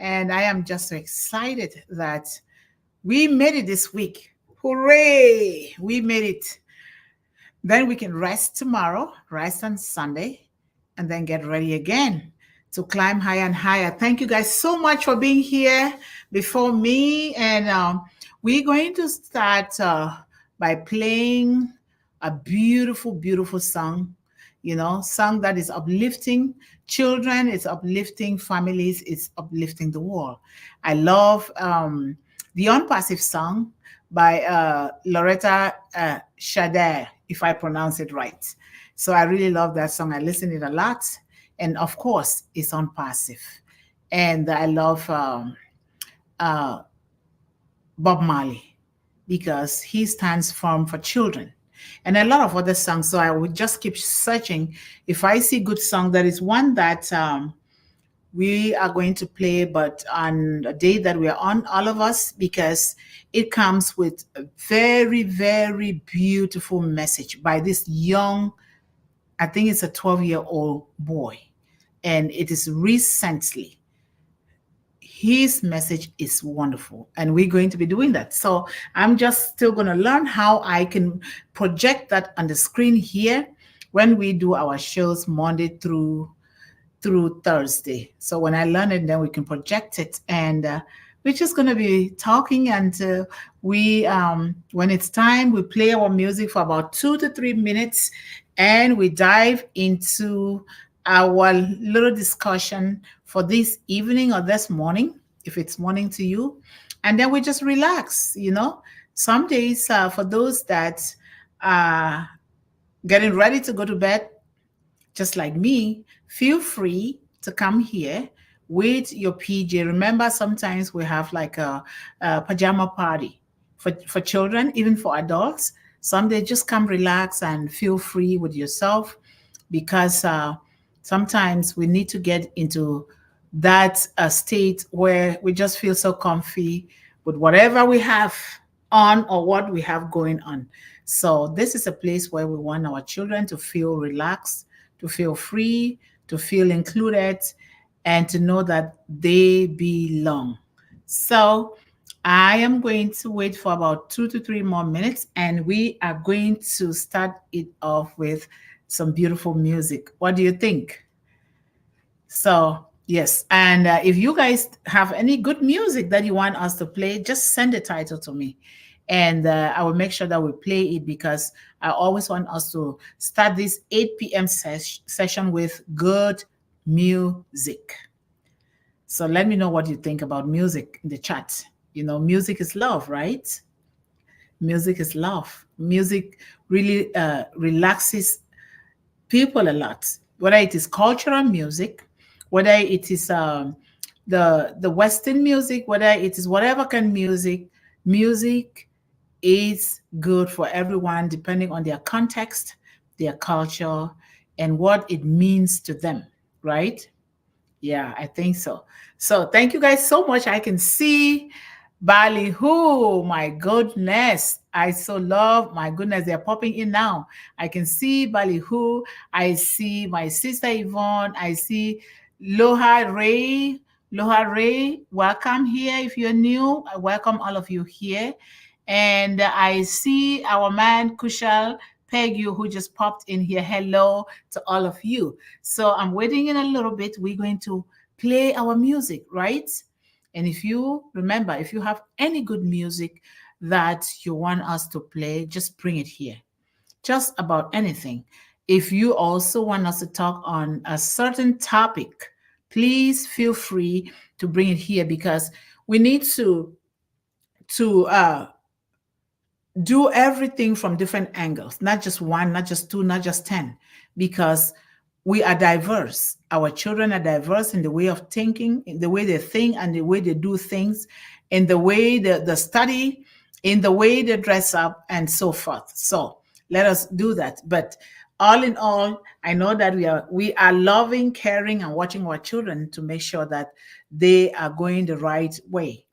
And I am just so excited that we made it this week. Hooray! We made it. Then we can rest tomorrow, rest on Sunday, and then get ready again to climb higher and higher. Thank you guys so much for being here before me. And we're going to start by playing a beautiful, beautiful song, song that is uplifting children, it's uplifting families, it's uplifting the world. I love the Unpassive song by Loretta Shader, if I pronounce it right. So I really love that song. I listen to it a lot. And of course, it's Unpassive. And I love uh, Bob Marley because he stands firm for children. And a lot of other songs. So I would just keep searching. If I see good song, there is one that we are going to play, but on a day that we are on, all of us, because it comes with a very, very beautiful message by this young, I think it's a 12-year-old boy. And it is recently. His message is wonderful, and we're going to be doing that. So I'm just still going to learn how I can project that on the screen here when we do our shows Monday through Thursday. So when I learn it, then we can project it, and we're just going to be talking. And when it's time, we play our music for about 2 to 3 minutes, and we dive into our little discussion for this evening or this morning, if it's morning to you. And then we just relax, Some days, for those that are getting ready to go to bed, just like me, feel free to come here with your PJ. Remember, sometimes we have like a pajama party for children, even for adults. Some days just come relax and feel free with yourself, because sometimes we need to get into that state where we just feel so comfy with whatever we have on or what we have going on. So this is a place where we want our children to feel relaxed, to feel free, to feel included, and to know that they belong. So I am going to wait for about 2 to 3 more minutes, and we are going to start it off with some beautiful music. What do you think? So, yes. And if you guys have any good music that you want us to play, just send the title to me. And I will make sure that we play it, because I always want us to start this 8 p.m. session with good music. So let me know what you think about music in the chat. Music is love, right? Music is love. Music really relaxes people a lot, whether it is cultural music, whether it is the Western music, whether it is whatever kind of music is good for everyone, depending on their context, their culture, and what it means to them, right? Yeah, I think so. So thank you guys so much. I can see Ballyhoo. My goodness. I so love, my goodness, they're popping in now. I can see Ballyhoo. I see my sister Yvonne. I see Loha Ray. Loha Ray, welcome here. If you're new, I welcome all of you here. And I see our man Kushal Pegu, who just popped in here. Hello to all of you. So I'm waiting in a little bit. We're going to play our music, right? And if you remember, if you have any good music that you want us to play, just bring it here. Just about anything. If you also want us to talk on a certain topic, please feel free to bring it here, because we need to do everything from different angles, not just one, not just two, not just 10, because we are diverse. Our children are diverse in the way of thinking, in the way they think, and the way they do things, in the way they study, in the way they dress up, and so forth. So let us do that. But all in all, I know that we are loving, caring, and watching our children to make sure that they are going the right way,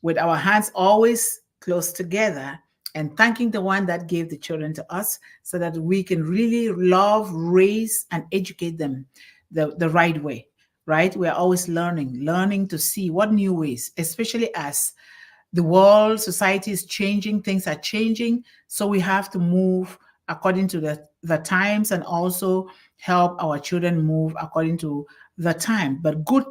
with our hands always close together, and thanking the one that gave the children to us, so that we can really love, raise, and educate them the right way, right? We're always learning to see what new ways, especially as the world, society is changing, things are changing. So we have to move according to the times and also help our children move according to the time, but good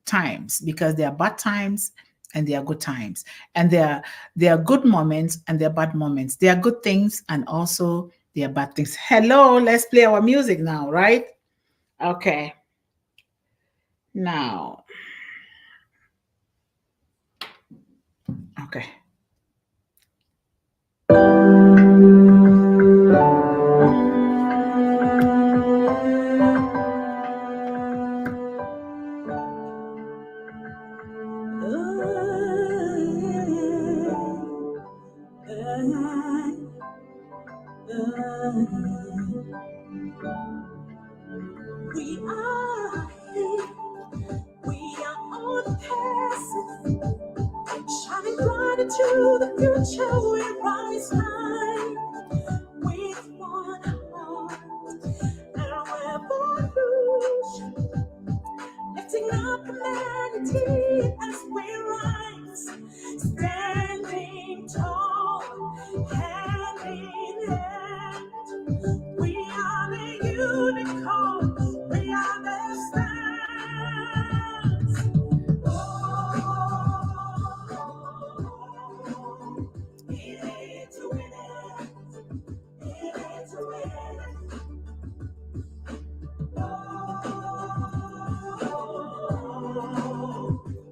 times, because there are bad times and there are good times. And there are good moments and there are bad moments. There are good things and also there are bad things. Hello, let's play our music now, right? Okay. Now, okay. We are here. We are on the path, shining bright into the future. We rise high with one heart and revolution, lifting up humanity as we rise, standing tall, hand in hand. We are the unicorn. We are the stars. It's a winner. It's a winner. It's a winner.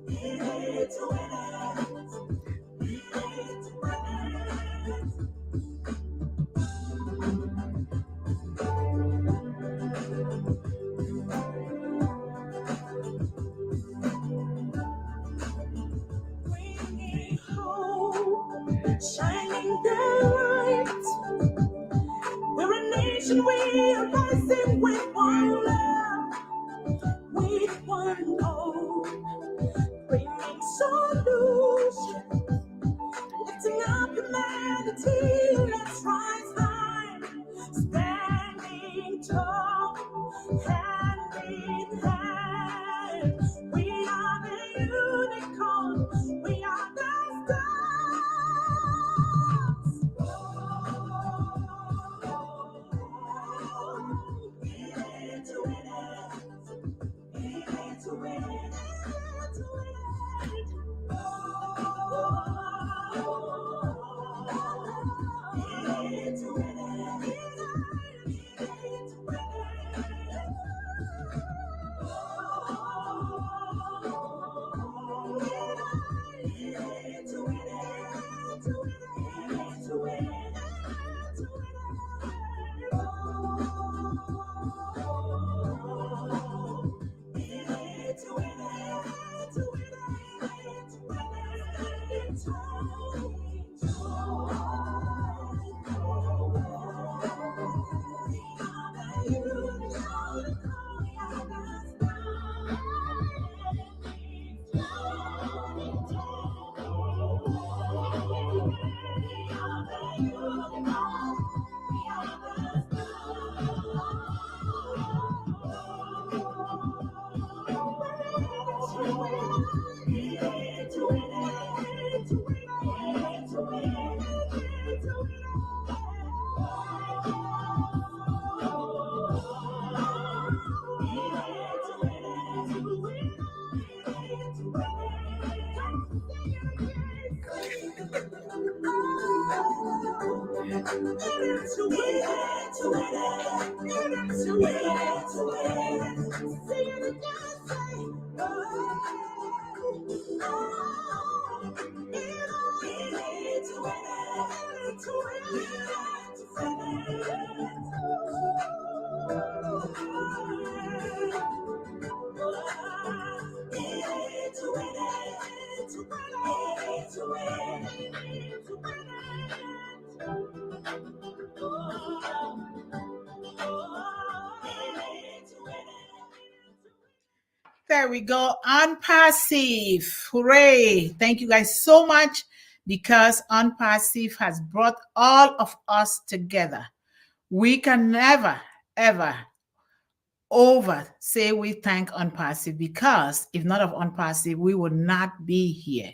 It's a winner. Bringing hope, shining the light. We're a nation, we are rising with one love, with one goal, bringing solution, lifting up humanity. Let's rise high, standing tall, hand in hand. We are the unicorn, we are the stars. It's a winner. It's a winner. It's a winner. It's a There we go. Unpassive. Hooray. Thank you guys so much, because Unpassive has brought all of us together. We can never, ever over say we thank Unpassive, because if not of Unpassive, we would not be here.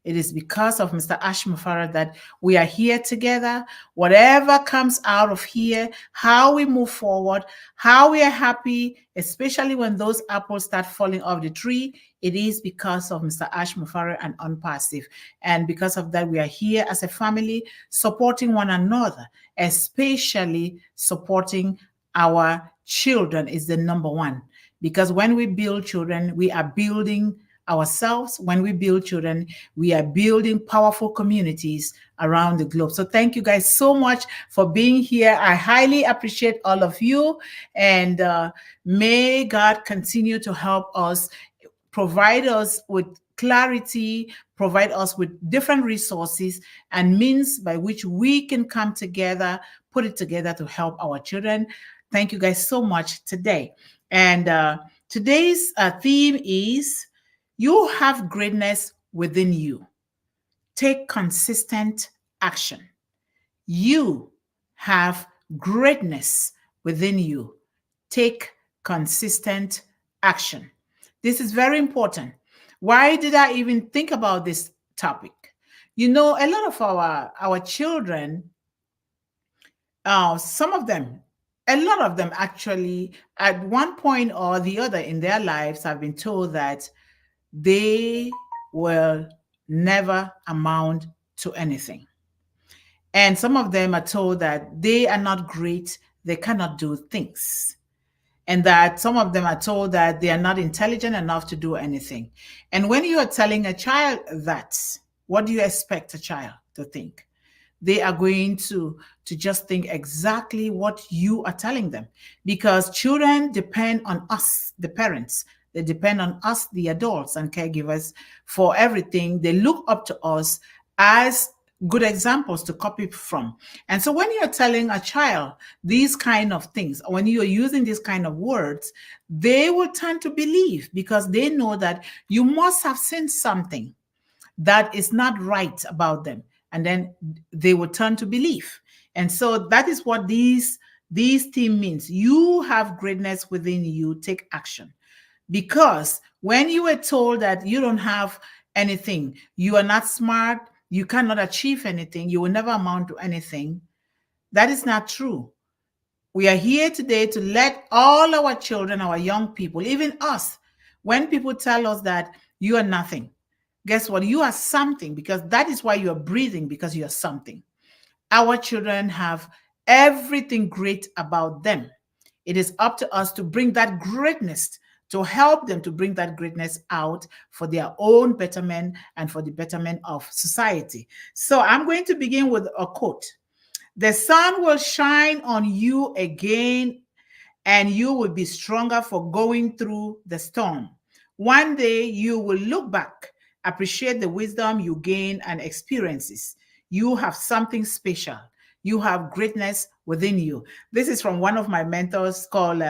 It is because of Mr. Ashmafara that we are here together. Whatever comes out of here, how we move forward, how we are happy, especially when those apples start falling off the tree, it is because of Mr. Ashmafara and Unpassive. And because of that, we are here as a family supporting one another, especially supporting our children is the number one. Because when we build children, we are building ourselves. When we build children, we are building powerful communities around the globe. So thank you guys so much for being here. I highly appreciate all of you, and may God continue to help us, provide us with clarity, provide us with different resources and means by which we can come together, put it together to help our children. Thank you guys so much today. And today's theme is, you have greatness within you. Take consistent action. You have greatness within you. Take consistent action. This is very important. Why did I even think about this topic? You know, a lot of our children, some of them, a lot of them actually, at one point or the other in their lives, have been told that they will never amount to anything. And some of them are told that they are not great, they cannot do things. And that some of them are told that they are not intelligent enough to do anything. And when you are telling a child that, what do you expect a child to think? They are going to just think exactly what you are telling them, because children depend on us, the parents. They depend on us, the adults and caregivers, for everything. They look up to us as good examples to copy from. And so when you're telling a child these kind of things, when you're using these kind of words, they will tend to believe, because they know that you must have seen something that is not right about them. And then they will turn to belief. And so that is what these theme means. You have greatness within you. Take action. Because when you were told that you don't have anything, you are not smart, you cannot achieve anything, you will never amount to anything, that is not true. We are here today to let all our children, our young people, even us, when people tell us that you are nothing, guess what? You are something, because that is why you are breathing, because you are something. Our children have everything great about them. It is up to us to bring that greatness, to help them to bring that greatness out for their own betterment and for the betterment of society. So I'm going to begin with a quote. The sun will shine on you again, and you will be stronger for going through the storm. One day you will look back, appreciate the wisdom you gain and experiences. You have something special. You have greatness within you. This is from one of my mentors called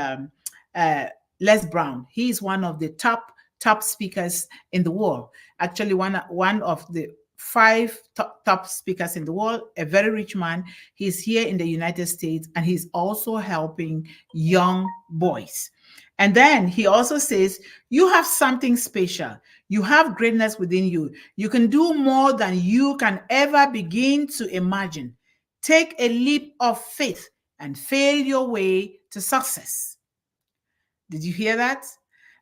Les Brown. He is one of the top speakers in the world. Actually, one of the 5 top speakers in the world, a very rich man. He's here in the United States, and he's also helping young boys. And then he also says, you have something special. You have greatness within you. You can do more than you can ever begin to imagine. Take a leap of faith and fail your way to success. Did you hear that?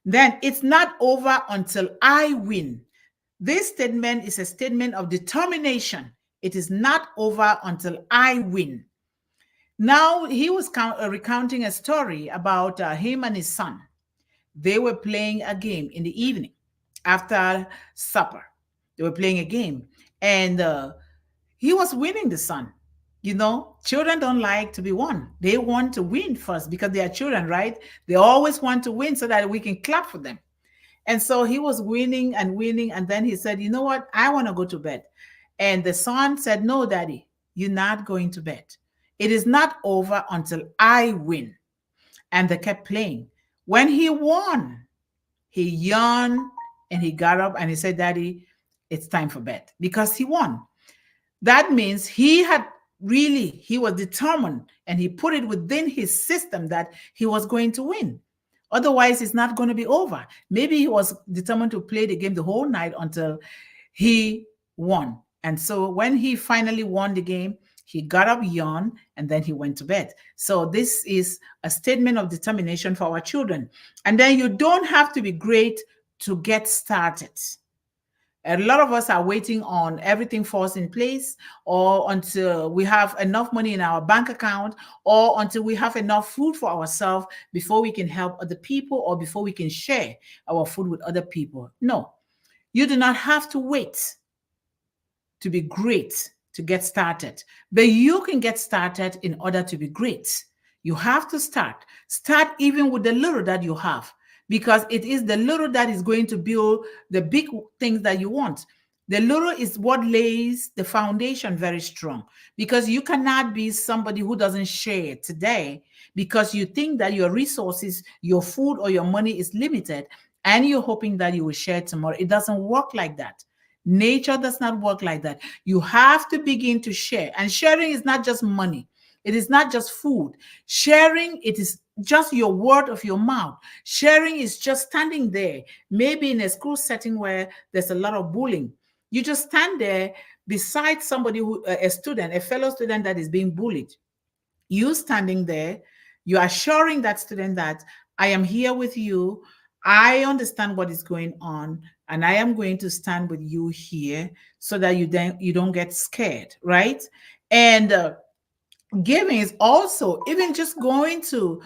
Then it's not over until I win. This statement is a statement of determination. It is not over until I win. Now, he was recounting a story about him and his son. They were playing a game in the evening after supper. They were playing a game, and he was winning, the son. You know, children don't like to be won. They want to win first, because they are children, right? They always want to win so that we can clap for them. And so he was winning and winning. And then he said, you know what? I want to go to bed. And the son said, no, daddy, you're not going to bed. It is not over until I win. And they kept playing. When he won, he yawned and he got up and he said, daddy, it's time for bed, because he won. That means he was determined, and he put it within his system that he was going to win. Otherwise, it's not going to be over. Maybe he was determined to play the game the whole night until he won. And so when he finally won the game, he got up, yawned, and then he went to bed. So this is a statement of determination for our children. And then you don't have to be great to get started. A lot of us are waiting on everything falls in place, or until we have enough money in our bank account, or until we have enough food for ourselves before we can help other people, or before we can share our food with other people. No, you do not have to wait to be great to get started, but you can get started in order to be great. You have to start. Start even with the little that you have, because it is the little that is going to build the big things that you want. The little is what lays the foundation very strong, because you cannot be somebody who doesn't share today because you think that your resources, your food, or your money is limited, and you're hoping that you will share tomorrow. It doesn't work like that. Nature does not work like that. You have to begin to share. And sharing is not just money. It is not just food. Sharing, it is just your word of your mouth. Sharing is just standing there, maybe in a school setting where there's a lot of bullying. You just stand there beside somebody who, a student, a fellow student that is being bullied. You standing there, you are assuring that student that I am here with you. I understand what is going on, and I am going to stand with you here so that you don't get scared, right? And giving is also even just going to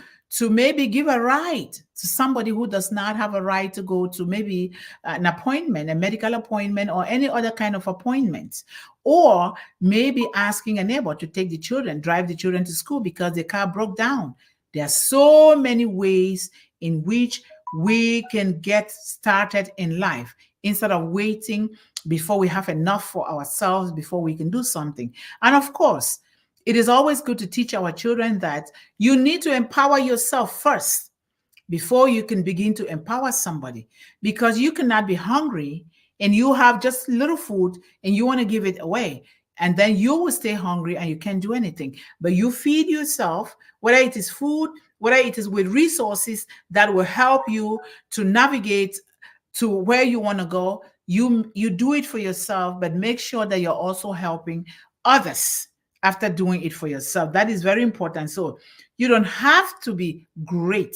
maybe give a ride to somebody who does not have a right to go to maybe an appointment, a medical appointment, or any other kind of appointment. Or maybe asking a neighbor to take the children, drive the children to school because the car broke down. There are so many ways in which we can get started in life instead of waiting before we have enough for ourselves before we can do something. And of course, it is always good to teach our children that you need to empower yourself first before you can begin to empower somebody, because you cannot be hungry and you have just little food and you want to give it away. And then you will stay hungry and you can't do anything. But you feed yourself, whether it is food, whether it is with resources that will help you to navigate to where you want to go. You do it for yourself, but make sure that you're also helping others after doing it for yourself. That is very important. So you don't have to be great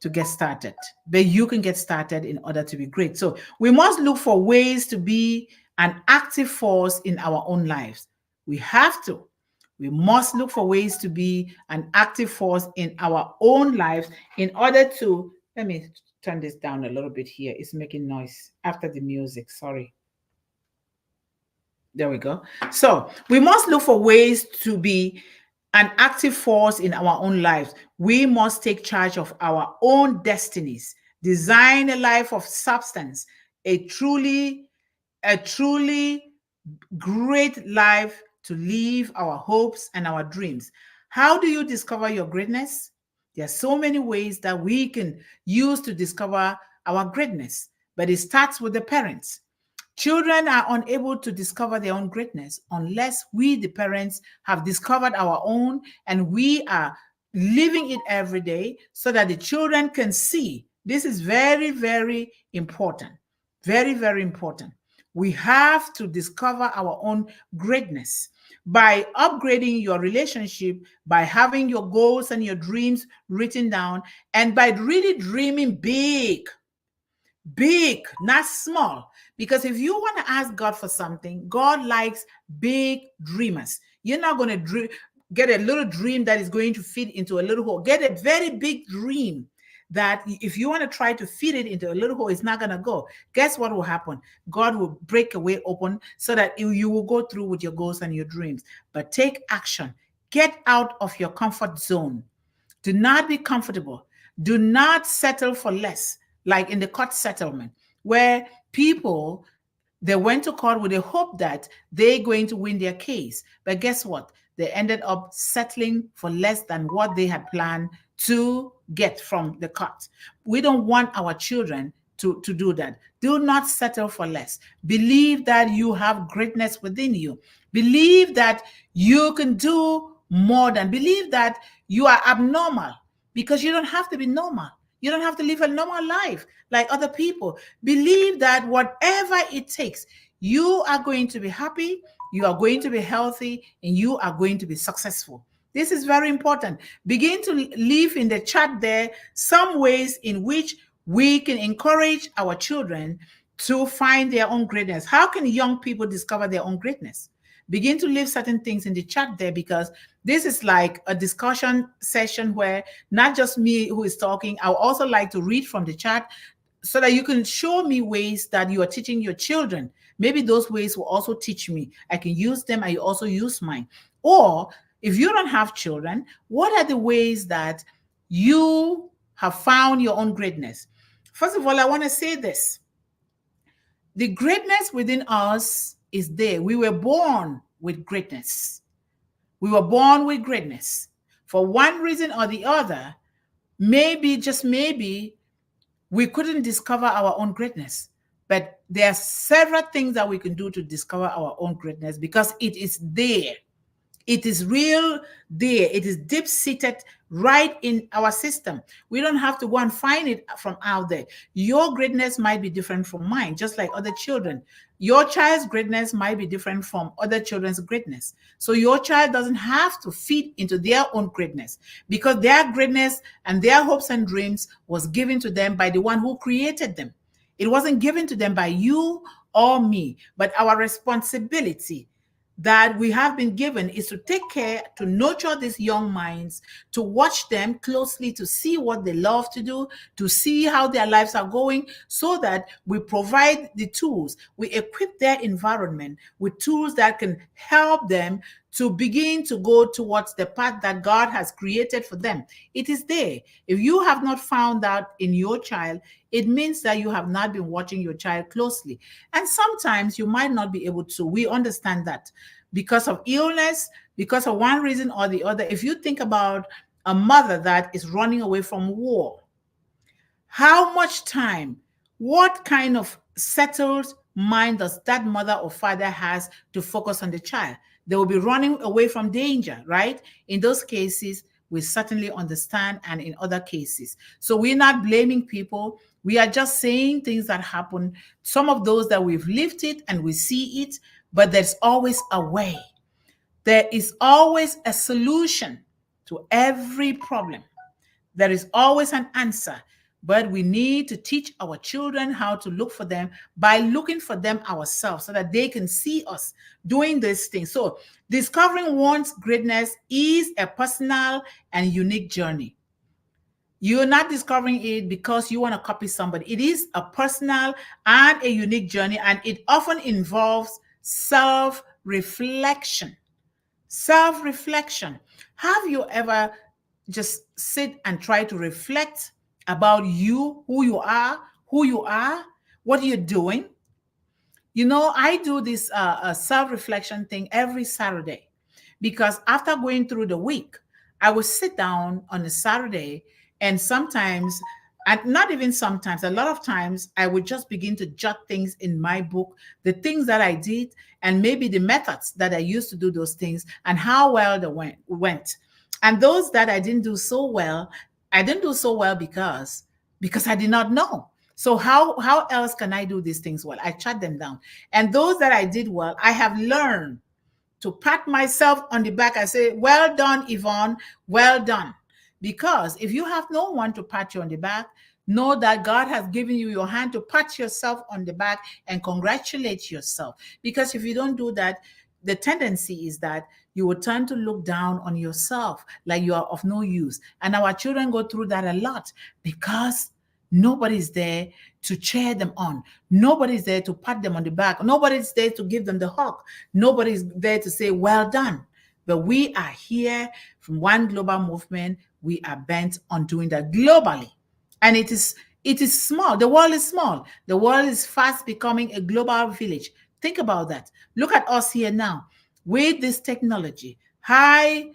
to get started, but you can get started in order to be great. So we must look for ways to be an active force in our own lives. We have to. We must look for ways to be an active force in our own lives in order to, let me turn this down a little bit here. It's making noise after the music. Sorry. There we go. So we must look for ways to be an active force in our own lives. We must take charge of our own destinies, design a life of substance, a truly great life to live our hopes and our dreams. How do you discover your greatness? There are so many ways that we can use to discover our greatness, but it starts with the parents. Children are unable to discover their own greatness unless we, the parents, have discovered our own and we are living it every day so that the children can see. This is very, very important. Very, very important. We have to discover our own greatness by upgrading your relationship, by having your goals and your dreams written down, and by really dreaming big. Big, not small. Because if you want to ask God for something, God likes big dreamers. You're not going to get a little dream that is going to fit into a little hole. Get a very big dream that if you want to try to fit it into a little hole, it's not going to go. Guess what will happen? God will break a way open so that you will go through with your goals and your dreams. But take action. Get out of your comfort zone. Do not be comfortable. Do not settle for less, like in the court settlement, where people, they went to court with the hope that they're going to win their case. But guess what? They ended up settling for less than what they had planned to get from the court. We don't want our children to do that. Do not settle for less. Believe that you have greatness within you. Believe that you can do more than. Believe that you are abnormal. because you don't have to be normal. You don't have to live a normal life like other people. Believe that whatever it takes, you are going to be happy, you are going to be healthy, and you are going to be successful. This is very important. Begin to leave in the chat there some ways in which we can encourage our children to find their own greatness. How can young people discover their own greatness? Begin to leave certain things in the chat there, because this is like a discussion session where not just me who is talking, I would also like to read from the chat so that you can show me ways that you are teaching your children. Maybe those ways will also teach me. I can use them, I also use mine. Or if you don't have children, what are the ways that you have found your own greatness? First of all, I want to say this. The greatness within us is there. We were born with greatness. We were born with greatness. For one reason or the other, maybe, just maybe, we couldn't discover our own greatness. But there are several things that we can do to discover our own greatness, because it is there. It is real there. It is deep seated right in our system. We don't have to go and find it from out there. Your greatness might be different from mine, just like other children. Your child's greatness might be different from other children's greatness. So your child doesn't have to feed into their own greatness, because their greatness and their hopes and dreams was given to them by the one who created them. It wasn't given to them by you or me, but our responsibility that we have been given is to take care, to nurture these young minds, to watch them closely, to see what they love to do, to see how their lives are going, so that we provide the tools, we equip their environment with tools that can help them to begin to go towards the path that God has created for them. It is there. If you have not found that in your child, it means that you have not been watching your child closely. And sometimes you might not be able to. We understand that because of illness, because of one reason or the other. If you think about a mother that is running away from war, how much time, what kind of settled mind does that mother or father has to focus on the child? They will be running away from danger, right? In those cases, we certainly understand, and in other cases. So we're not blaming people. We are just saying things that happen, some of those that we've lived it and we see it, but there's always a way. There is always a solution to every problem. There is always an answer, but we need to teach our children how to look for them by looking for them ourselves, so that they can see us doing these things. So discovering one's greatness is a personal and unique journey. You're not discovering it because you want to copy somebody. It is a personal and a unique journey, and it often involves self-reflection. Self-reflection. Have you ever just sit and try to reflect about you, who you are, what you're doing? You know, I do this self-reflection thing every Saturday, because after going through the week, I will sit down on a Saturday, and sometimes, and not even sometimes, a lot of times, I would just begin to jot things in my book, the things that I did, and maybe the methods that I used to do those things, and how well they went. And those that I didn't do so well, I didn't do so well because I did not know. So how else can I do these things well? I shut them down. And those that I did well, I have learned to pat myself on the back. I say, well done, Yvonne, well done. Because if you have no one to pat you on the back, know that God has given you your hand to pat yourself on the back and congratulate yourself. Because if you don't do that, the tendency is that you will turn to look down on yourself like you are of no use. And our children go through that a lot, because nobody's there to cheer them on. Nobody's there to pat them on the back. Nobody's there to give them the hug. Nobody's there to say, well done. But we are here from One Global Movement. We are bent on doing that globally. And it is small. The world is small. The world is fast becoming a global village. Think about that. Look at us here now with this technology, high,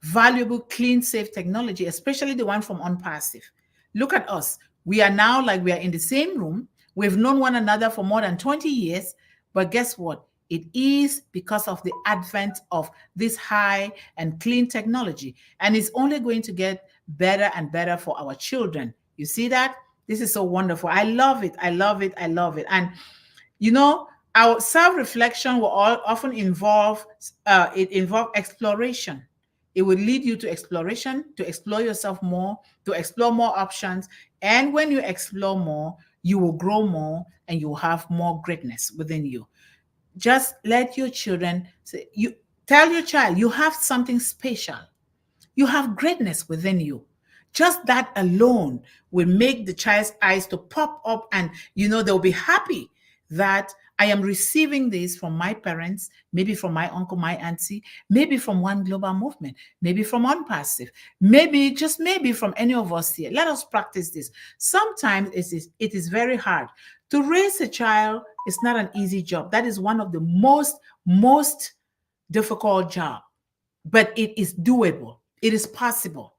valuable, clean, safe technology, especially the one from Unpassive. Look at us. We are now like we are in the same room. We've known one another for more than 20 years. But guess what? It is because of the advent of this high and clean technology. And it's only going to get better and better for our children. You see that? This is so wonderful. I love it. I love it. I love it. And you know, our self-reflection will often involve exploration. It will lead you to exploration, to explore yourself more, to explore more options. And when you explore more, you will grow more and you will have more greatness within you. Just let your children say, you tell your child you have something special. You have greatness within you. Just that alone will make the child's eyes to pop up, and they'll be happy that I am receiving this from my parents, maybe from my uncle, my auntie, maybe from One Global Movement, maybe from Unpassive, maybe, just maybe, from any of us here. Let us practice this. Sometimes it is very hard. To raise a child is not an easy job. That is one of the most difficult job, but it is doable. It is possible.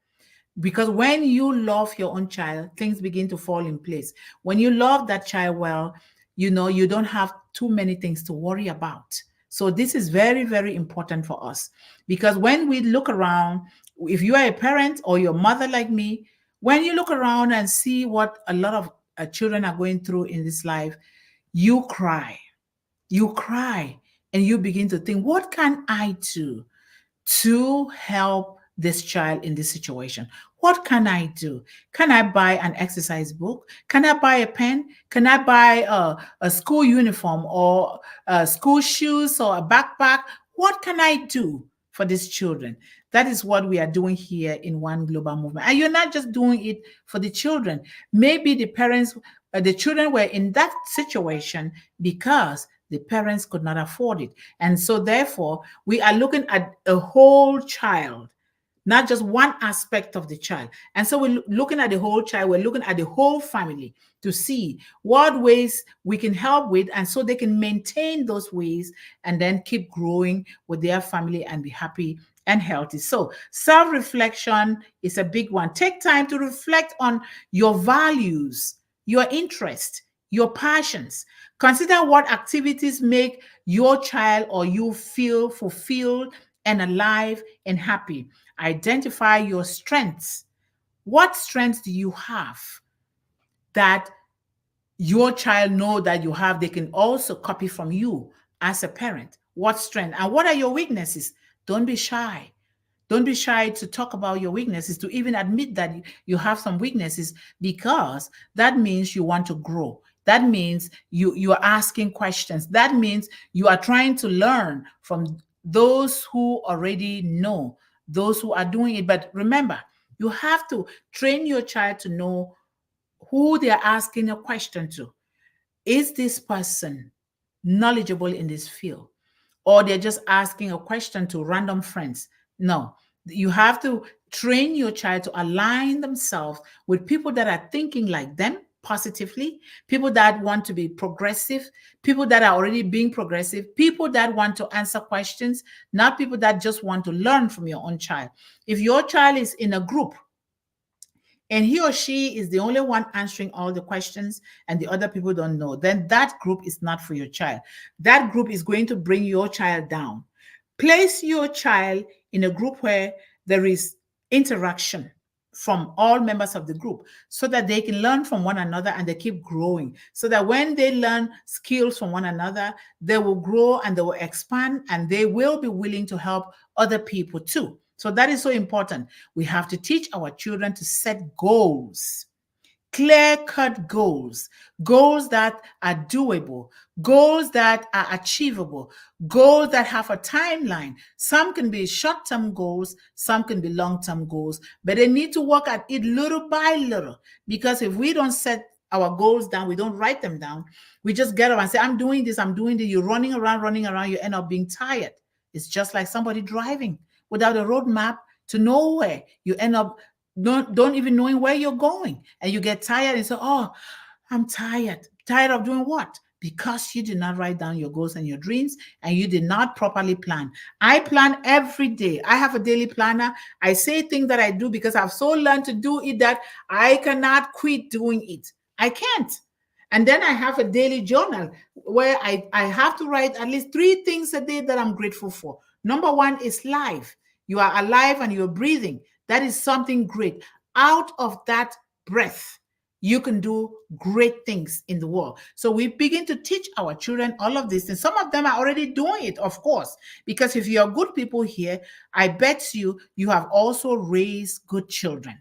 Because when you love your own child, things begin to fall in place. When you love that child well, you don't have too many things to worry about. So this is very, very important for us. Because when we look around, if you are a parent or your mother like me, when you look around and see what a lot of children are going through in this life, you cry. You cry and you begin to think, what can I do to help this child in this situation? What can I do? Can I buy an exercise book? Can I buy a pen? Can I buy a school uniform or school shoes or a backpack? What can I do for these children? That is what we are doing here in One Global Movement. And you're not just doing it for the children. Maybe the children were in that situation because the parents could not afford it. And so therefore, we are looking at a whole child, not just one aspect of the child. And so we're looking at the whole child, we're looking at the whole family to see what ways we can help with, and so they can maintain those ways and then keep growing with their family and be happy and healthy. So self-reflection is a big one. Take time to reflect on your values, your interests, your passions. Consider what activities make your child or you feel fulfilled and alive and happy. Identify your strengths. What strengths do you have that your child know that you have? They can also copy from you as a parent. What strength? And what are your weaknesses? Don't be shy. Don't be shy to talk about your weaknesses, to even admit that you have some weaknesses, because that means you want to grow. That means you are asking questions. That means you are trying to learn from those who already know, those who are doing it. But remember, you have to train your child to know who they are asking a question to. Is this person knowledgeable in this field? Or they're just asking a question to random friends? No, you have to train your child to align themselves with people that are thinking like them positively, people that want to be progressive, people that are already being progressive, people that want to answer questions, not people that just want to learn from your own child. If your child is in a group and he or she is the only one answering all the questions and the other people don't know, then that group is not for your child. That group is going to bring your child down. Place your child in a group where there is interaction from all members of the group, so that they can learn from one another and they keep growing, so that when they learn skills from one another, they will grow and they will expand and they will be willing to help other people too. So that is so important. We have to teach our children to set goals, clear-cut goals, goals that are doable, goals that are achievable, goals that have a timeline. Some can be short-term goals, some can be long-term goals, but they need to work at it little by little. Because if we don't set our goals down, we don't write them down, we just get up and say, I'm doing this, I'm doing this. You're running around, you end up being tired. It's just like somebody driving without a roadmap to nowhere. You end up don't even knowing where you're going, and you get tired and say, oh, I'm tired of doing what? Because you did not write down your goals and your dreams, and you did not properly plan. I plan every day. I have a daily planner. I say things that I do because I've so learned to do it that I cannot quit doing it. I can't. And then I have a daily journal where I have to write at least 3 things a day that I'm grateful for. Number 1 is life. You are alive and you're breathing. That is something great. Out of that breath, you can do great things in the world. So we begin to teach our children all of this. And some of them are already doing it, of course, because if you're good people here, I bet you have also raised good children.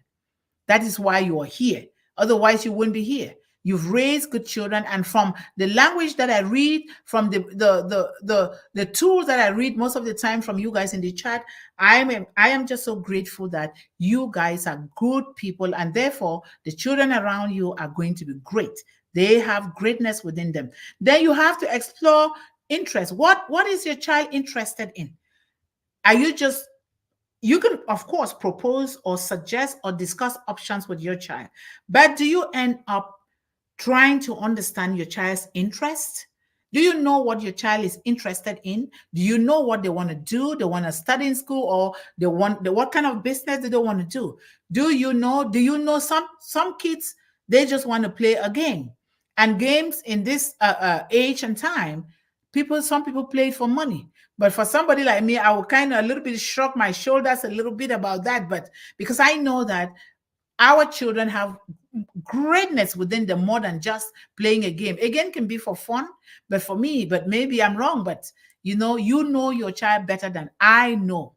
That is why you are here. Otherwise, you wouldn't be here. You've raised good children, and from the language that I read, from the tools that I read most of the time from you guys in the chat, I am just so grateful that you guys are good people, and therefore the children around you are going to be great. They have greatness within them. Then you have to explore interest. What is your child interested in? Are you just You can, of course, propose or suggest or discuss options with your child, but do you end up trying to understand your child's interest? Do you know what your child is interested in? Do you know what they want to do? They want to study in school, or what kind of business do they want to do? Do you know some kids, they just want to play a game, and games in this age and time, some people play it for money. But for somebody like me, I will kind of a little bit shrug my shoulders a little bit about that. But because I know that our children have greatness within them more than just playing a game. A game can be for fun, but maybe I'm wrong. But you know your child better than I know.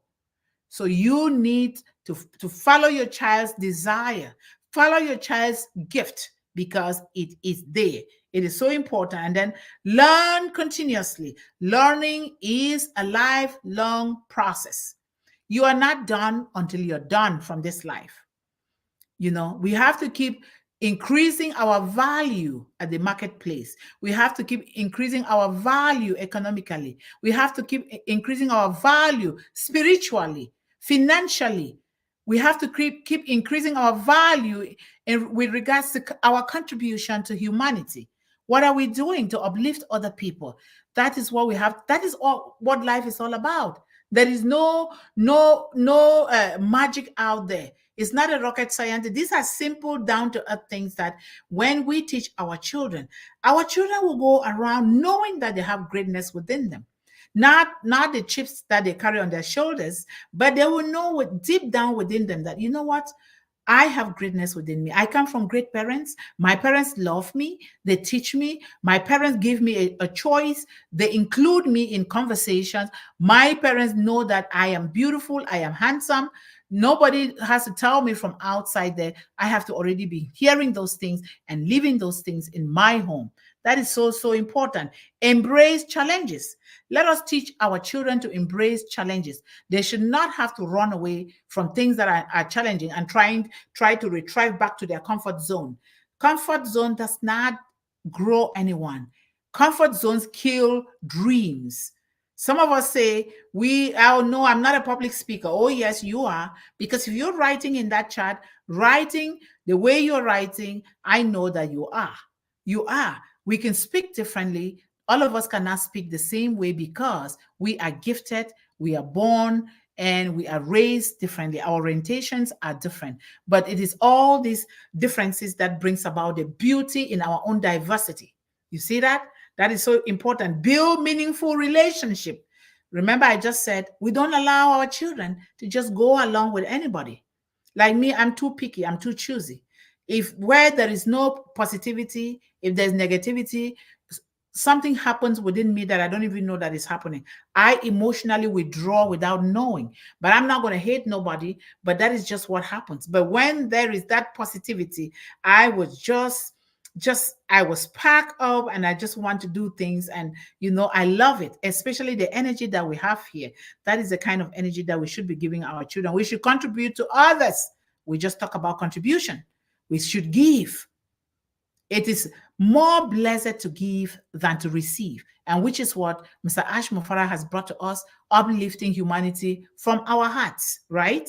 So you need to follow your child's desire, follow your child's gift, because it is there. It is so important. And then learn continuously. Learning is a lifelong process. You are not done until you're done from this life. We have to keep increasing our value at the marketplace. We have to keep increasing our value economically. We have to keep increasing our value spiritually, financially. We have to keep increasing our value with regards to our contribution to humanity. What are we doing to uplift other people? That is what we have. That is all what life is all about. There is no magic out there. It's not a rocket science. These are simple, down to earth things that when we teach our children will go around knowing that they have greatness within them. Not the chips that they carry on their shoulders, but they will know deep down within them that, you know what? I have greatness within me. I come from great parents. My parents love me. They teach me. My parents give me a choice. They include me in conversations. My parents know that I am beautiful. I am handsome. Nobody has to tell me from outside there. I have to already be hearing those things and living those things in my home. That is so, so important. Embrace challenges. Let us teach our children to embrace challenges. They should not have to run away from things that are challenging and try to retrieve back to their comfort zone. Comfort zone does not grow anyone. Comfort zones kill dreams. Some of us say, oh no, I'm not a public speaker. Oh yes, you are. Because if you're writing in that chat, writing the way you're writing, I know that you are. You are. We can speak differently. All of us cannot speak the same way because we are gifted, we are born, and we are raised differently. Our orientations are different. But it is all these differences that brings about the beauty in our own diversity. You see that? That is so important. Build meaningful relationship. Remember, I just said we don't allow our children to just go along with anybody. Like me, I'm too picky. I'm too choosy. If where there is no positivity, if there's negativity, something happens within me that I don't even know that is happening. I emotionally withdraw without knowing. But I'm not going to hate nobody, but that is just what happens. But when there is that positivity, I was I was packed up and I just want to do things. And, I love it, especially the energy that we have here. That is the kind of energy that we should be giving our children. We should contribute to others. We just talk about contribution. We should give. It is more blessed to give than to receive, and which is what Mr. Ash Mufara has brought to us, uplifting humanity from our hearts, right?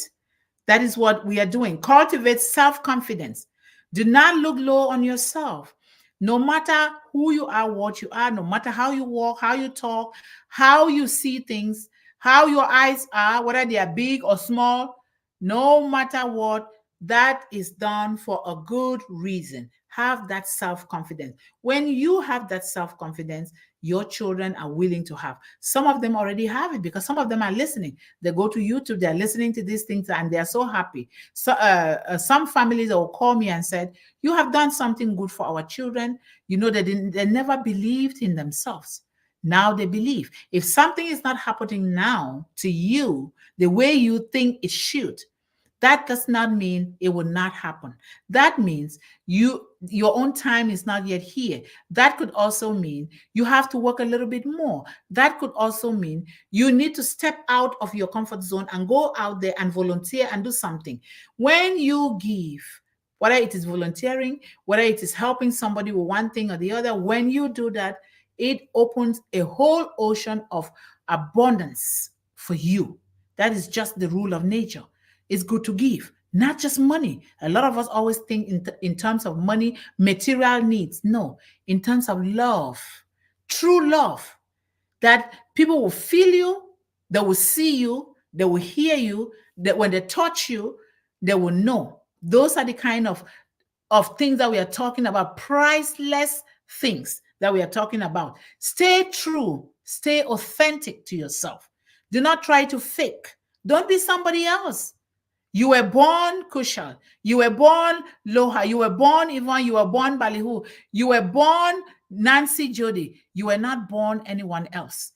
That is what we are doing. Cultivate self-confidence. Do not look low on yourself. No matter who you are, what you are, no matter how you walk, how you talk, how you see things, how your eyes are, whether they are big or small, no matter what, that is done for a good reason. Have that self-confidence. When you have that self-confidence, your children are willing to have. Some of them already have it because some of them are listening. They go to YouTube, they're listening to these things, and they're so happy. So some families will call me and said, "You have done something good for our children." They never believed in themselves. Now they believe. If something is not happening now to you the way you think it should, that does not mean it will not happen. That means your own time is not yet here. That could also mean you have to work a little bit more. That could also mean you need to step out of your comfort zone and go out there and volunteer and do something. When you give, whether it is volunteering, whether it is helping somebody with one thing or the other, when you do that, it opens a whole ocean of abundance for you. That is just the rule of nature. It's good to give, not just money. A lot of us always think in terms of money, material needs. No, in terms of love, true love, that people will feel you, they will see you, they will hear you, that when they touch you, they will know. Those are the kind of things that we are talking about, priceless things that we are talking about. Stay true, stay authentic to yourself. Do not try to fake. Don't be somebody else. You were born Kushal. You were born Loha. You were born Yvonne. You were born Balihu. You were born Nancy Jody. You were not born anyone else.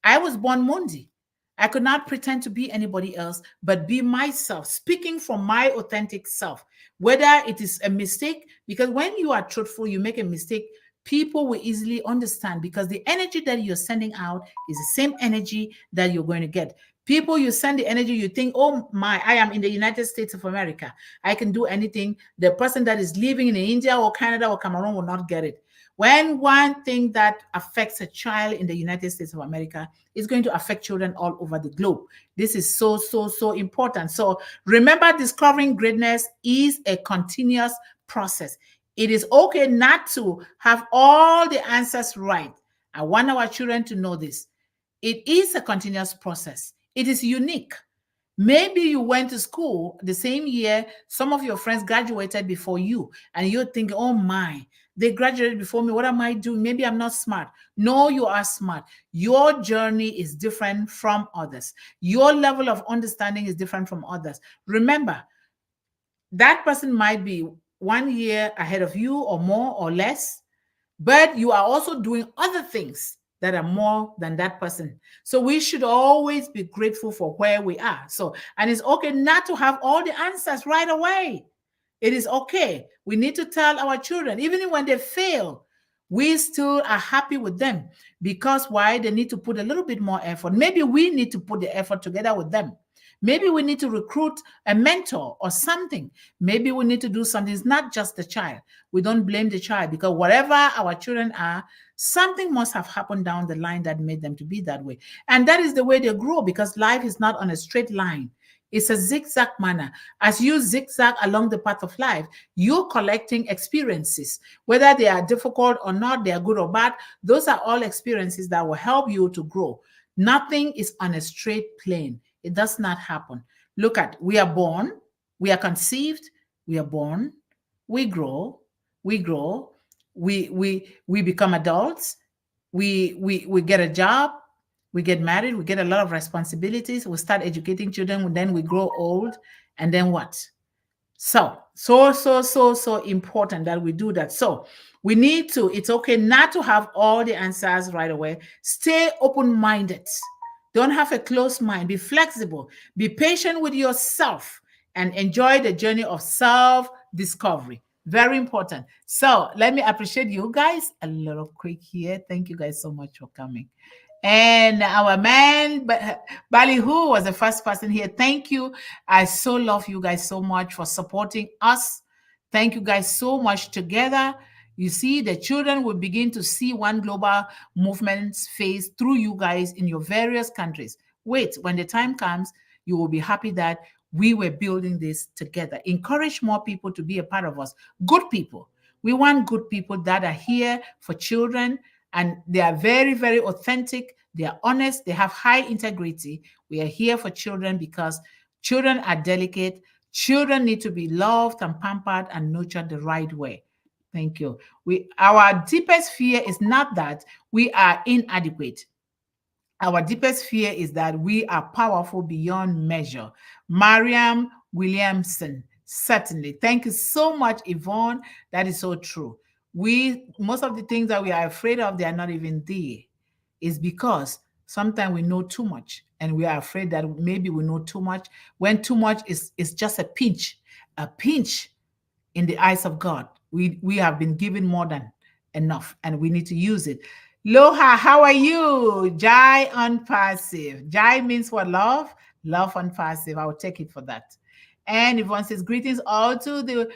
I was born Mundih. I could not pretend to be anybody else, but be myself, speaking from my authentic self. Whether it is a mistake, because when you are truthful, you make a mistake, people will easily understand because the energy that you're sending out is the same energy that you're going to get. People, you send the energy, you think, oh my, I am in the United States of America. I can do anything. The person that is living in India or Canada or Cameroon will not get it. When one thing that affects a child in the United States of America is going to affect children all over the globe. This is so, so, so important. So remember, discovering greatness is a continuous process. It is okay not to have all the answers right. I want our children to know this. It is a continuous process. It is unique. Maybe you went to school the same year, some of your friends graduated before you, and you're thinking, oh my, they graduated before me. What am I doing? Maybe I'm not smart. No, you are smart. Your journey is different from others. Your level of understanding is different from others. Remember, that person might be 1 year ahead of you or more or less, but you are also doing other things that are more than that person. So we should always be grateful for where we are. So, and it's okay not to have all the answers right away. It is okay. We need to tell our children, even when they fail, we still are happy with them because why? They need to put a little bit more effort. Maybe we need to put the effort together with them. Maybe we need to recruit a mentor or something. Maybe we need to do something. It's not just the child. We don't blame the child because whatever our children are, something must have happened down the line that made them to be that way. And that is the way they grow because life is not on a straight line. It's a zigzag manner. As you zigzag along the path of life, you're collecting experiences. Whether they are difficult or not, they are good or bad, those are all experiences that will help you to grow. Nothing is on a straight plane. It does not happen. Look at, we are born, we are conceived, we are born, we grow, we become adults, we get a job, we get married, we get a lot of responsibilities, we start educating children, then we grow old, and then what? So important that we do that. So we need to, it's okay not to have all the answers right away. Stay open-minded. Don't have a closed mind. Be flexible. Be patient with yourself and enjoy the journey of self-discovery. Very important. So let me appreciate you guys a little quick here. Thank you guys so much for coming. And our man, Balihu was the first person here. Thank you. I so love you guys so much for supporting us. Thank you guys so much. Together, you see, the children will begin to see one global movement's face through you guys in your various countries. Wait, when the time comes, you will be happy that we were building this together. Encourage more people to be a part of us. Good people. We want good people that are here for children, and they are very, very authentic. They are honest. They have high integrity. We are here for children because children are delicate. Children need to be loved and pampered and nurtured the right way. Thank you. Our deepest fear is not that we are inadequate. Our deepest fear is that we are powerful beyond measure. Mariam Williamson, certainly. Thank you so much, Yvonne. That is so true. Most of the things that we are afraid of, they are not even there. It's because sometimes we know too much and we are afraid that maybe we know too much, when too much is just a pinch in the eyes of God. We have been given more than enough and we need to use it. Loha, how are you? Jai unpassive. Jai means what? Love? Love unpassive. I will take it for that. And Yvonne says, greetings all to the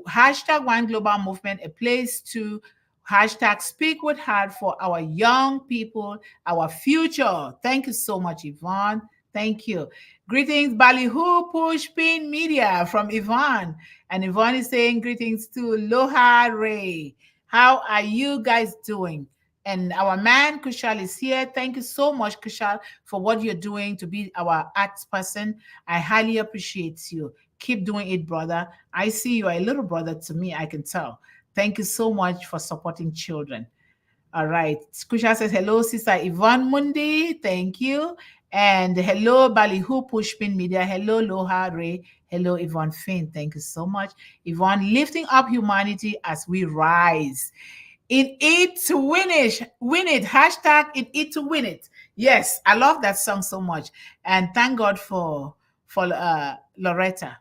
hashtag One Global Movement, a place to hashtag speak with heart for our young people, our future. Thank you so much, Yvonne. Thank you. Greetings, Ballyhoo Pushpin Media from Yvonne. And Yvonne is saying greetings to Loha Ray. How are you guys doing? And our man Kushal is here. Thank you so much, Kushal, for what you're doing to be our arts person. I highly appreciate you. Keep doing it, brother. I see you are a little brother to me, I can tell. Thank you so much for supporting children. All right. Kushal says, hello, Sister Yvonne Mundih. Thank you. And hello, Ballyhoo Pushpin Media. Hello, Loha Ray. Hello, Yvonne Finn. Thank you so much. Yvonne, lifting up humanity as we rise. In it to win it. Hashtag in it to win it. Yes, I love that song so much. And thank God for Loretta.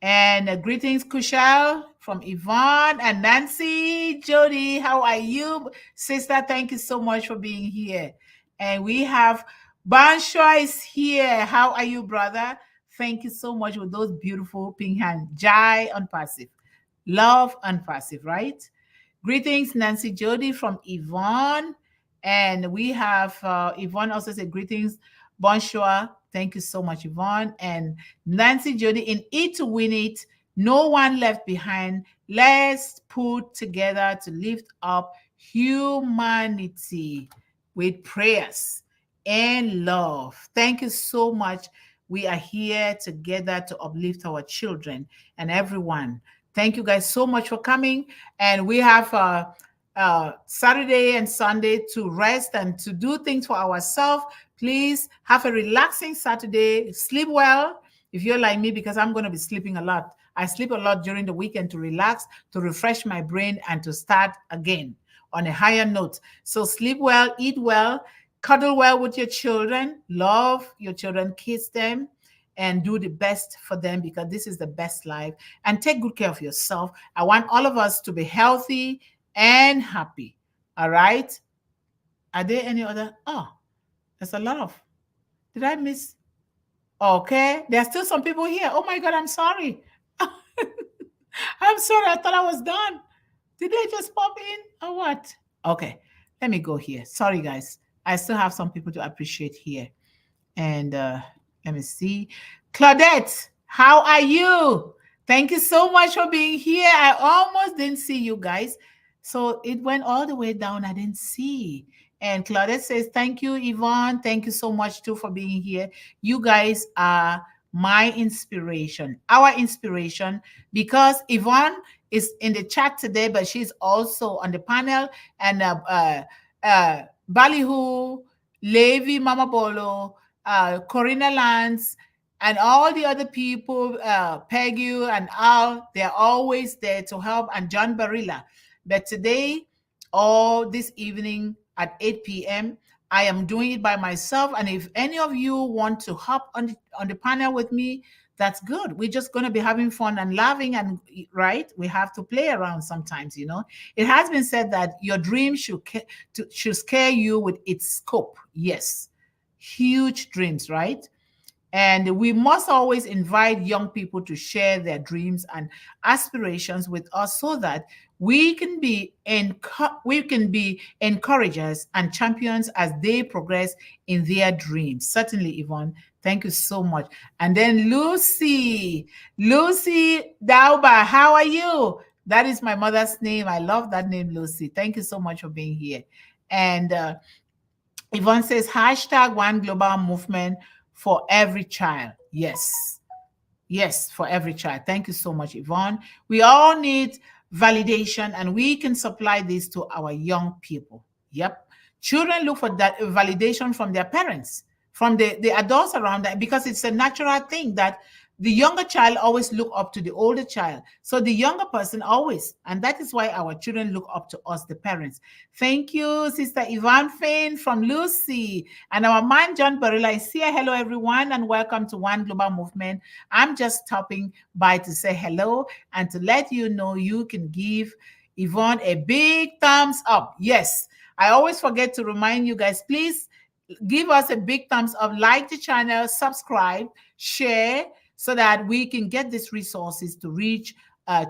And greetings, Kushal, from Yvonne and Nancy. Jody, how are you? Sister, thank you so much for being here. And we have Banshaw is here. How are you, brother? Thank you so much with those beautiful pink hands. Jai unpassive. Love unpassive, right? Greetings, Nancy Jody from Yvonne. And we have Yvonne also said greetings, bonjour. Thank you so much, Yvonne. And Nancy Jody, in it to win it, no one left behind. Let's put together to lift up humanity with prayers and love. Thank you so much. We are here together to uplift our children and everyone. Thank you guys so much for coming. And we have Saturday and Sunday to rest and to do things for ourselves. Please have a relaxing Saturday. Sleep well if you're like me, because I'm going to be sleeping a lot. I sleep a lot during the weekend to relax, to refresh my brain, and to start again on a higher note. So sleep well, eat well, cuddle well with your children, love your children, kiss them, and do the best for them, because this is the best life. And take good care of yourself. I want all of us to be healthy and happy. All right? Are there any other? Oh, there's a lot of. Did I miss? Okay. There are still some people here. Oh my God, I'm sorry. I'm sorry. I thought I was done. Did they just pop in or what? Okay. Let me go here. Sorry, guys. I still have some people to appreciate here. And let me see. Claudette, how are you? Thank you so much for being here. I almost didn't see you guys. So it went all the way down. I didn't see. And Claudette says, thank you, Yvonne. Thank you so much, too, for being here. You guys are my inspiration, our inspiration, because Yvonne is in the chat today, but she's also on the panel. And Ballyhoo, Levi Mama Bolo, Corina Lance, and all the other people, Peggy and Al, they're always there to help, and John Barilla. But today, this evening at 8 p.m., I am doing it by myself. And if any of you want to hop on the panel with me, that's good. We're just going to be having fun and laughing, and right, we have to play around sometimes. It has been said that your dream should scare you with its scope. Yes, huge dreams, right? And we must always invite young people to share their dreams and aspirations with us, so that we can be encouragers and champions as they progress in their dreams. Certainly, Yvonne, thank you so much. And then Lucy Dauba, how are you? That is my mother's name. I love that name, Lucy. Thank you so much for being here. And Yvonne says, hashtag One Global Movement for every child. Yes, for every child. Thank you so much, Yvonne. We all need validation, and we can supply this to our young people. Yep. Children look for that validation from their parents, from the adults around them, because it's a natural thing that the younger child always look up to the older child. So the younger person always, and that is why our children look up to us, the parents. Thank you, Sister Yvonne Fain from Lucy. And our man, John Barilla, is here. Hello, everyone, and welcome to One Global Movement. I'm just stopping by to say hello and to let you know you can give Yvonne a big thumbs up. Yes, I always forget to remind you guys, please give us a big thumbs up, like the channel, subscribe, share, so that we can get these resources to reach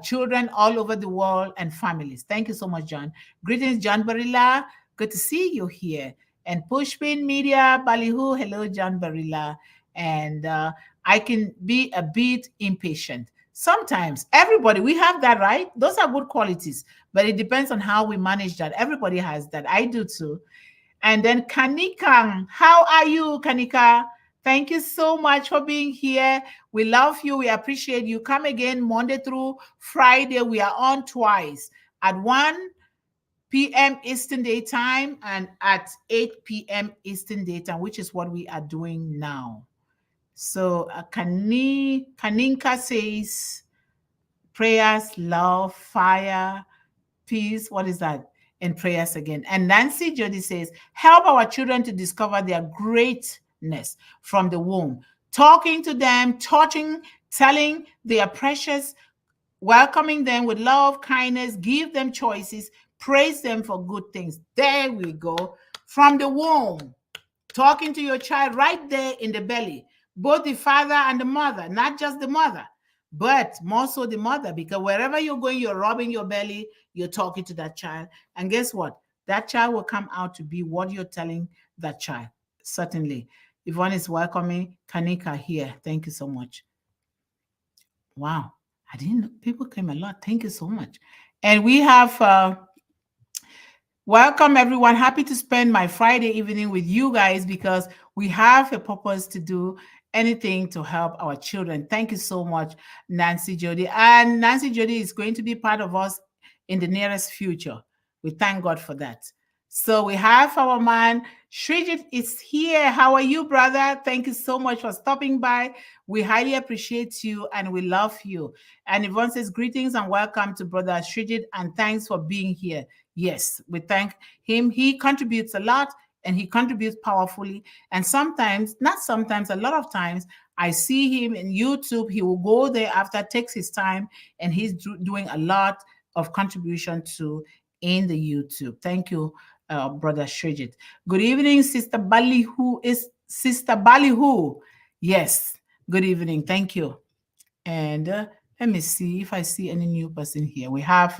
children all over the world and families. Thank you so much, John. Greetings, John Barilla. Good to see you here. And Pushpin Media, Ballyhoo. Hello, John Barilla. And I can be a bit impatient. Sometimes, everybody, we have that, right? Those are good qualities, but it depends on how we manage that. Everybody has that. I do too. And then Kanika, how are you, Kanika? Thank you so much for being here. We love you. We appreciate you. Come again Monday through Friday. We are on twice at 1 p.m. Eastern Daytime and at 8 p.m. Eastern Daytime, which is what we are doing now. So Kaninka says, prayers, love, fire, peace. What is that? And prayers again. And Nancy Jody says, help our children to discover their greatness from the womb. Talking to them, touching, telling they are precious, welcoming them with love, kindness, give them choices, praise them for good things. There we go. From the womb, talking to your child right there in the belly, both the father and the mother, not just the mother, but more so the mother, because wherever you're going, you're rubbing your belly, you're talking to that child. And guess what? That child will come out to be what you're telling that child. Certainly. Yvonne is welcoming Kanika here. Thank you so much. Wow. I didn't know people came a lot. Thank you so much. And we have welcome everyone. Happy to spend my Friday evening with you guys because we have a purpose to do anything to help our children. Thank you so much, Nancy Jody. And Nancy Jody is going to be part of us in the nearest future. We thank God for that. So we have our man, Srijit is here. How are you, brother? Thank you so much for stopping by. We highly appreciate you and we love you. And Yvonne says, greetings and welcome to brother Srijit and thanks for being here. Yes, we thank him. He contributes a lot and he contributes powerfully. And sometimes, not sometimes, a lot of times, I see him in YouTube. He will go there after, takes his time, and he's doing a lot of contribution to in the YouTube. Thank you, brother Srijit. Good evening, Sister Ballyhoo. Is Sister Ballyhoo? Yes. Good evening. Thank you. And let me see if I see any new person here. We have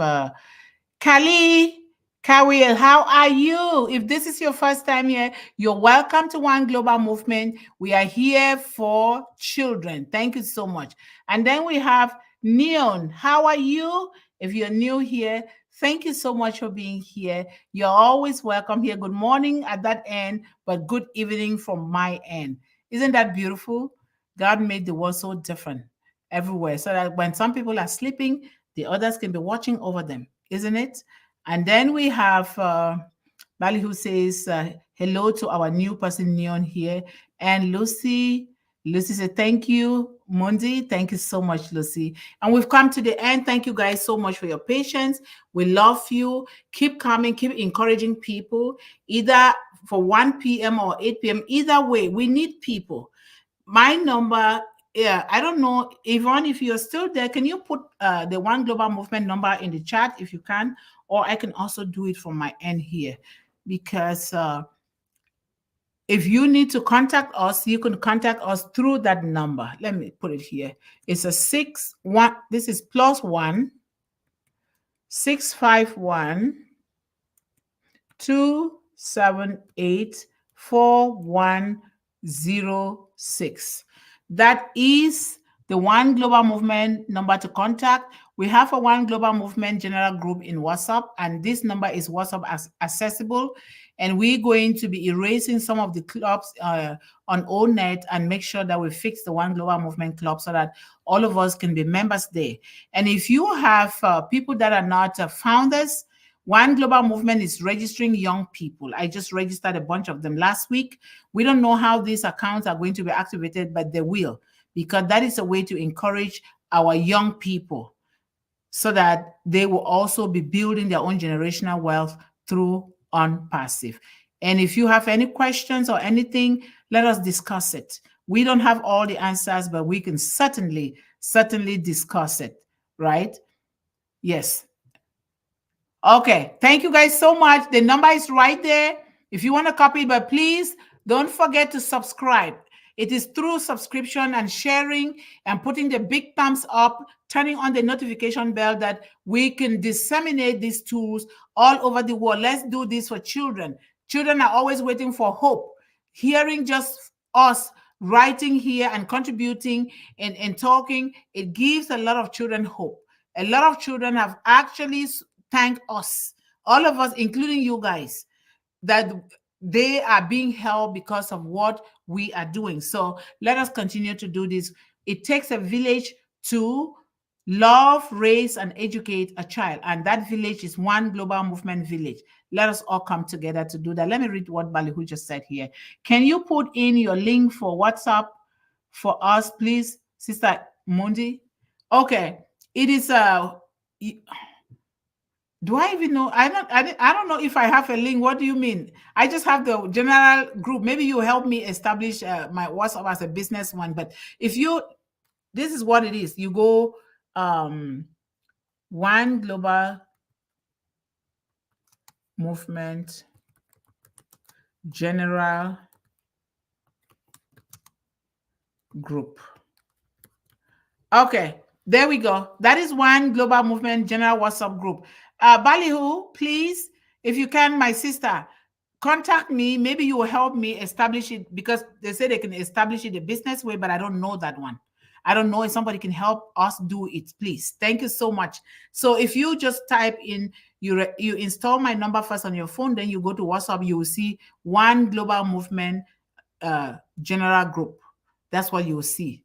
Kali. Kawil, how are you? If this is your first time here, you're welcome to One Global Movement. We are here for children. Thank you so much. And then we have Neon. How are you? If you're new here, thank you so much for being here. You're always welcome here. Good morning at that end, but good evening from my end. Isn't that beautiful? God made the world so different everywhere so that when some people are sleeping, the others can be watching over them, isn't it? And then we have Bali who says hello to our new person, Neon, here. And Lucy said, thank you, Mundih. Thank you so much, Lucy. And we've come to the end. Thank you guys so much for your patience. We love you. Keep coming, keep encouraging people, either for 1 p.m. or 8 p.m. Either way, we need people. My number, I don't know, Yvonne, if you're still there, can you put the One Global Movement number in the chat if you can? Or I can also do it from my end here. Because if you need to contact us, you can contact us through that number. Let me put it here. It's a 61, this is +1 651 278 4106. That is the One Global Movement number to contact. We have a One Global Movement General Group in WhatsApp, and this number is WhatsApp accessible. And we're going to be erasing some of the clubs on ONET and make sure that we fix the One Global Movement Club so that all of us can be members there. And if you have people that are not founders, One Global Movement is registering young people. I just registered a bunch of them last week. We don't know how these accounts are going to be activated, but they will, because that is a way to encourage our young people so that they will also be building their own generational wealth through Unpassive. And if you have any questions or anything, let us discuss it. We don't have all the answers, but we can certainly discuss it, right? Yes. Okay. Thank you guys so much. The number is right there if you want to copy, but please don't forget to subscribe. It is through subscription and sharing and putting the big thumbs up, turning on the notification bell that we can disseminate these tools all over the world. Let's do this for children. Children are always waiting for hope. Hearing just us writing here and contributing and talking, it gives a lot of children hope. A lot of children have actually thanked us, all of us, including you guys, that they are being held because of what we are doing. So let us continue to do this. It takes a village to love, raise, and educate a child. And that village is One Global Movement Village. Let us all come together to do that. Let me read what Balihu just said here. Can you put in your link for WhatsApp for us, please, Sister Mundih? Okay. It is do I even know? I don't know if I have a link. What do you mean? I just have the general group. Maybe you help me establish my WhatsApp as a business one. But if you, this is what it is. You go One Global Movement General Group. Okay, there we go. That is One Global Movement General WhatsApp Group. Balihu, please, if you can, my sister, contact me. Maybe you will help me establish it, because they say they can establish it the business way, but I don't know that one. I don't know if somebody can help us do it, please. Thank you so much. So if you just type in, you install my number first on your phone, then you go to WhatsApp, you will see One Global Movement General Group. That's what you will see.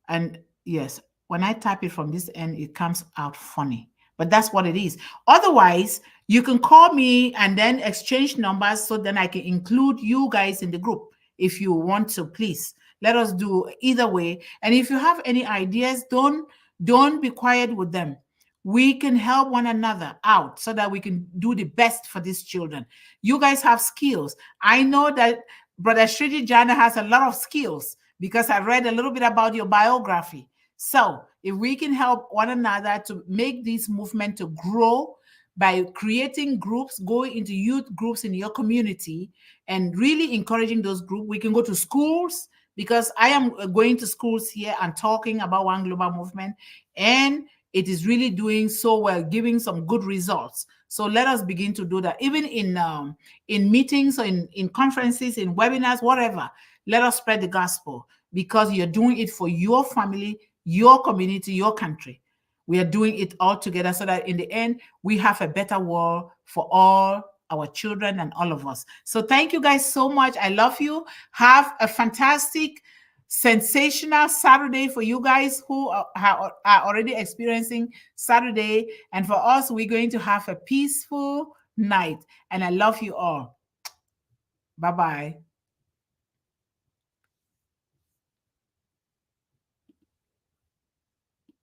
And yes, when I type it from this end, it comes out funny. But that's what it is. Otherwise, you can call me and then exchange numbers so then I can include you guys in the group. If you want to, please let us do either way. And if you have any ideas, don't be quiet with them. We can help one another out so that we can do the best for these children. You guys have skills. I know that Brother Shriji Jana has a lot of skills because I read a little bit about your biography. So if we can help one another to make this movement to grow by creating groups, going into youth groups in your community and really encouraging those groups, we can go to schools, because I am going to schools here and talking about One Global Movement, and it is really doing so well, giving some good results. So let us begin to do that. Even in meetings or in conferences, in webinars, whatever, let us spread the gospel, because you're doing it for your family, your community, your country. We are doing it all together so that in the end, we have a better world for all our children and all of us. So thank you guys so much. I love you. Have a fantastic, sensational Saturday for you guys who are already experiencing Saturday. And for us, we're going to have a peaceful night. And I love you all. Bye-bye.